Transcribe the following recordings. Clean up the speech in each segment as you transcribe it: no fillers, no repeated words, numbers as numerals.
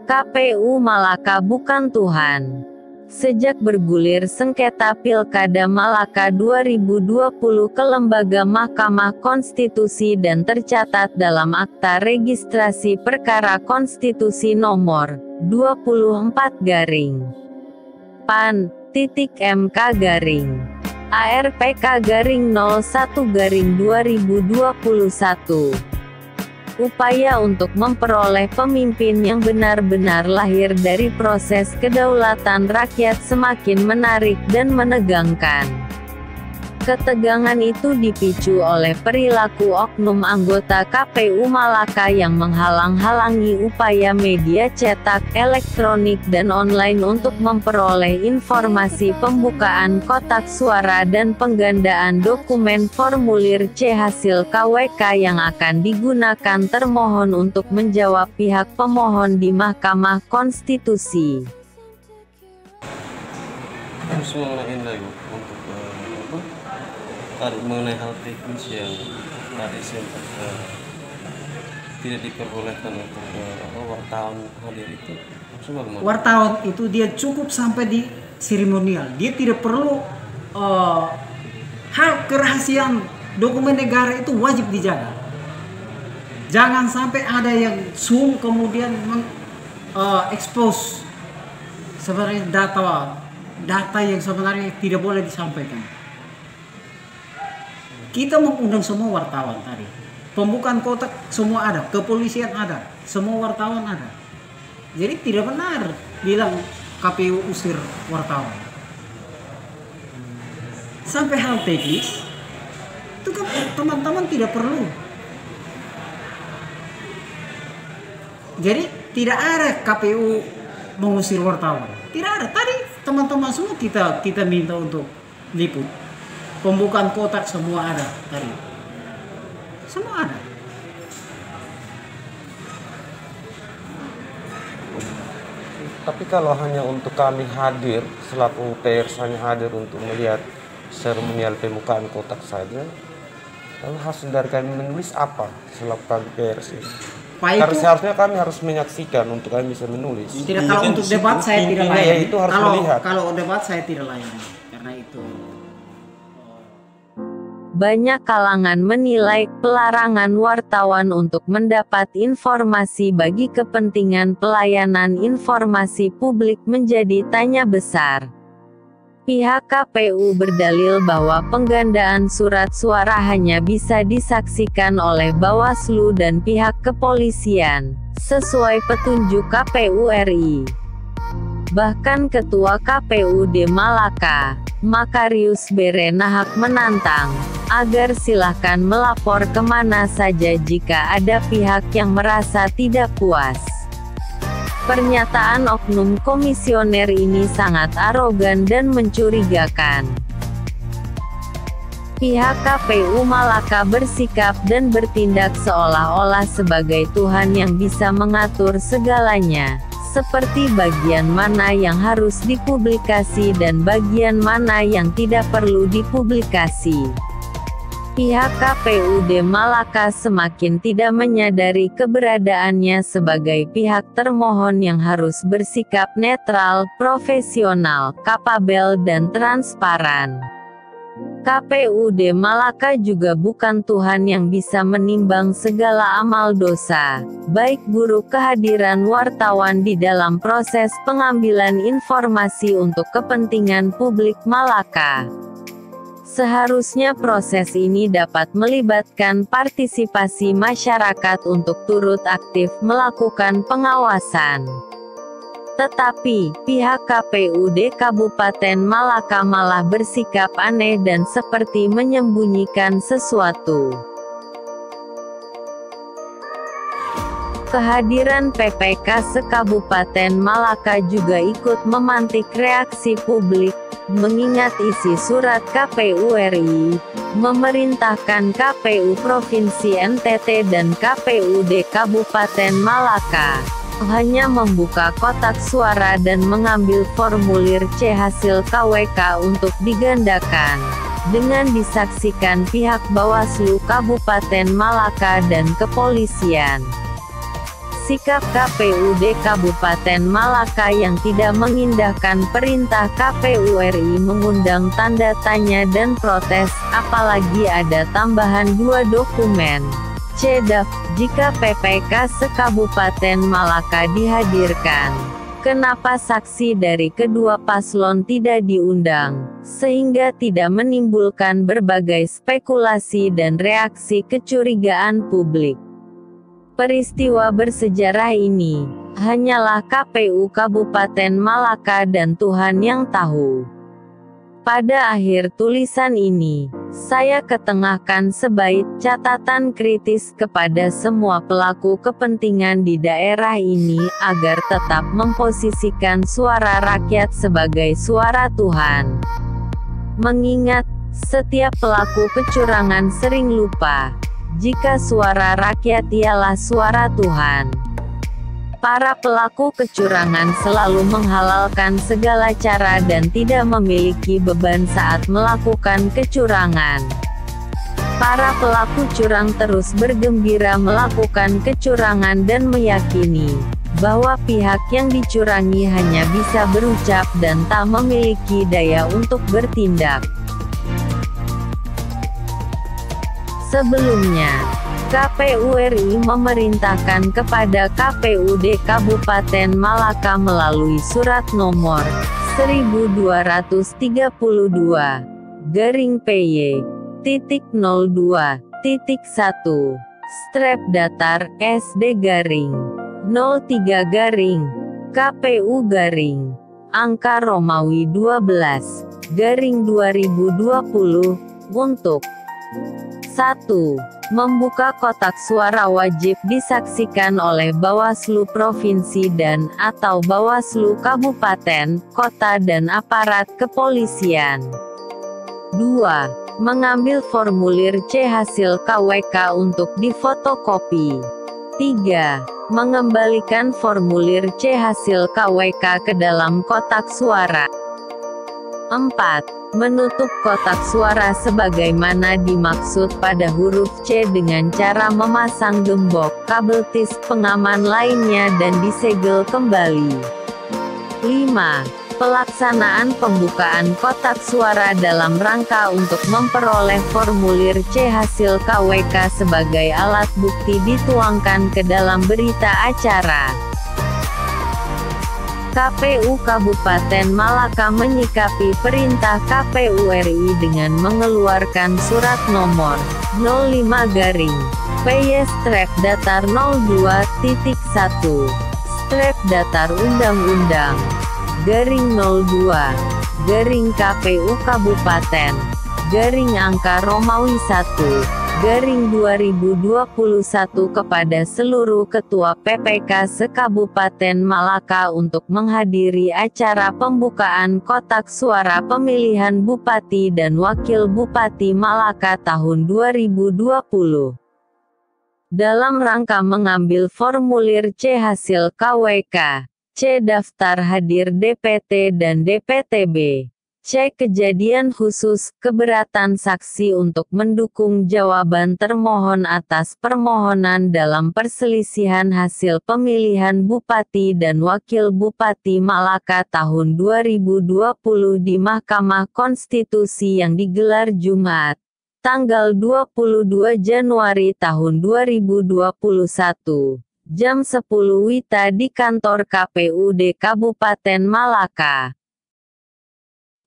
KPU Malaka bukan Tuhan. Sejak bergulir sengketa Pilkada Malaka 2020 ke Lembaga Mahkamah Konstitusi dan tercatat dalam Akta Registrasi Perkara Konstitusi Nomor 24-PAN-MK-ARPK-01-2021. Upaya untuk memperoleh pemimpin yang benar-benar lahir dari proses kedaulatan rakyat semakin menarik dan menegangkan. Ketegangan itu dipicu oleh perilaku oknum anggota KPU Malaka yang menghalang-halangi upaya media cetak, elektronik dan online untuk memperoleh informasi pembukaan kotak suara dan penggandaan dokumen formulir C hasil KWK yang akan digunakan termohon untuk menjawab pihak pemohon di Mahkamah Konstitusi. Tadi mengenai hal teknis yang tadi sempat tidak diperbolehkan untuk wartawan hadir itu, wartawan itu dia cukup sampai di seremonial, dia tidak perlu hal kerahasiaan dokumen negara itu wajib dijaga. Jangan sampai ada yang zoom kemudian expose sebenarnya data yang sebenarnya tidak boleh disampaikan. Kita mengundang semua wartawan tadi. Pembukaan kotak semua ada, kepolisian ada, semua wartawan ada. Jadi tidak benar bilang KPU usir wartawan. Sampai hal teknis itu kan teman-teman tidak perlu. Jadi tidak ada KPU mengusir wartawan. Tidak ada. Tadi teman-teman semua kita minta untuk liput. Pembukaan kotak semua ada tadi. Semua ada. Tapi kalau hanya untuk kami hadir, selaku pers hanya hadir untuk melihat seremonial pembukaan kotak saja, lalu hasil dari kami menulis apa selaku kami pers ini? Karena seharusnya kami harus menyaksikan untuk kami bisa menulis. Tidak, kalau untuk debat saya tidak layani. Itu harus melihat. Kalau debat saya tidak layani karena itu. Banyak kalangan menilai pelarangan wartawan untuk mendapat informasi bagi kepentingan pelayanan informasi publik menjadi tanya besar. Pihak KPU berdalil bahwa penggandaan surat suara hanya bisa disaksikan oleh Bawaslu dan pihak kepolisian, sesuai petunjuk KPU RI. Bahkan Ketua KPUD Malaka, Makarius Berenahak menantang, agar silahkan melapor kemana saja jika ada pihak yang merasa tidak puas. Pernyataan oknum komisioner ini sangat arogan dan mencurigakan. Pihak KPU Malaka bersikap dan bertindak seolah-olah sebagai Tuhan yang bisa mengatur segalanya, seperti bagian mana yang harus dipublikasi dan bagian mana yang tidak perlu dipublikasi. Pihak KPUD Malaka semakin tidak menyadari keberadaannya sebagai pihak termohon yang harus bersikap netral, profesional, kapabel dan transparan. KPUD Malaka juga bukan Tuhan yang bisa menimbang segala amal dosa, baik buruk kehadiran wartawan di dalam proses pengambilan informasi untuk kepentingan publik Malaka. Seharusnya proses ini dapat melibatkan partisipasi masyarakat untuk turut aktif melakukan pengawasan. Tetapi, pihak KPUD Kabupaten Malaka malah bersikap aneh dan seperti menyembunyikan sesuatu. Kehadiran PPK se-Kabupaten Malaka juga ikut memantik reaksi publik, mengingat isi surat KPU RI, memerintahkan KPU Provinsi NTT dan KPUD Kabupaten Malaka hanya membuka kotak suara dan mengambil formulir C hasil KWK untuk digandakan, dengan disaksikan pihak Bawaslu Kabupaten Malaka dan kepolisian. Sikap KPUD Kabupaten Malaka yang tidak mengindahkan perintah KPU RI mengundang tanda tanya dan protes, apalagi ada tambahan 2 dokumen. C-Daf, jika PPK se-Kabupaten Malaka dihadirkan, kenapa saksi dari kedua paslon tidak diundang, sehingga tidak menimbulkan berbagai spekulasi dan reaksi kecurigaan publik. Peristiwa bersejarah ini, hanyalah KPU Kabupaten Malaka dan Tuhan yang tahu. Pada akhir tulisan ini, saya ketengahkan sebaik catatan kritis kepada semua pelaku kepentingan di daerah ini agar tetap memposisikan suara rakyat sebagai suara Tuhan. Mengingat, setiap pelaku kecurangan sering lupa jika suara rakyat ialah suara Tuhan. Para pelaku kecurangan selalu menghalalkan segala cara dan tidak memiliki beban saat melakukan kecurangan. Para pelaku curang terus bergembira melakukan kecurangan dan meyakini bahwa pihak yang dicurangi hanya bisa berucap dan tak memiliki daya untuk bertindak. Sebelumnya, KPU RI memerintahkan kepada KPUD Kabupaten Malaka melalui surat nomor 12-PY-01/3-01/KPU-angka Romawi 12-2020 untuk 1. Membuka kotak suara wajib disaksikan oleh Bawaslu Provinsi dan atau Bawaslu Kabupaten, Kota dan aparat kepolisian. 2. Mengambil formulir C hasil KWK untuk difotokopi. 3. Mengembalikan formulir C hasil KWK ke dalam kotak suara. 4. Menutup kotak suara sebagaimana dimaksud pada huruf C dengan cara memasang gembok, kabel tis pengaman lainnya dan disegel kembali. 5. Pelaksanaan pembukaan kotak suara dalam rangka untuk memperoleh formulir C hasil KWK sebagai alat bukti dituangkan ke dalam berita acara. KPU Kabupaten Malaka menyikapi perintah KPU RI dengan mengeluarkan surat nomor 05-1/-Undang-Undang-02/KPU Kabupaten angka Romawi 1/2021 kepada seluruh ketua PPK se-Kabupaten Malaka untuk menghadiri acara pembukaan kotak suara pemilihan Bupati dan Wakil Bupati Malaka tahun 2020. Dalam rangka mengambil formulir C hasil KWK, C daftar hadir DPT dan DPTB. C. Kejadian khusus, keberatan saksi untuk mendukung jawaban termohon atas permohonan dalam perselisihan hasil pemilihan Bupati dan Wakil Bupati Malaka tahun 2020 di Mahkamah Konstitusi yang digelar Jumat, tanggal 22 Januari tahun 2021, jam 10 WITA di kantor KPUD Kabupaten Malaka.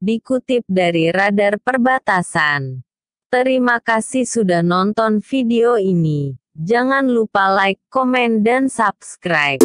Dikutip dari Radar Perbatasan. Terima kasih sudah nonton video ini. Jangan lupa like, komen dan subscribe.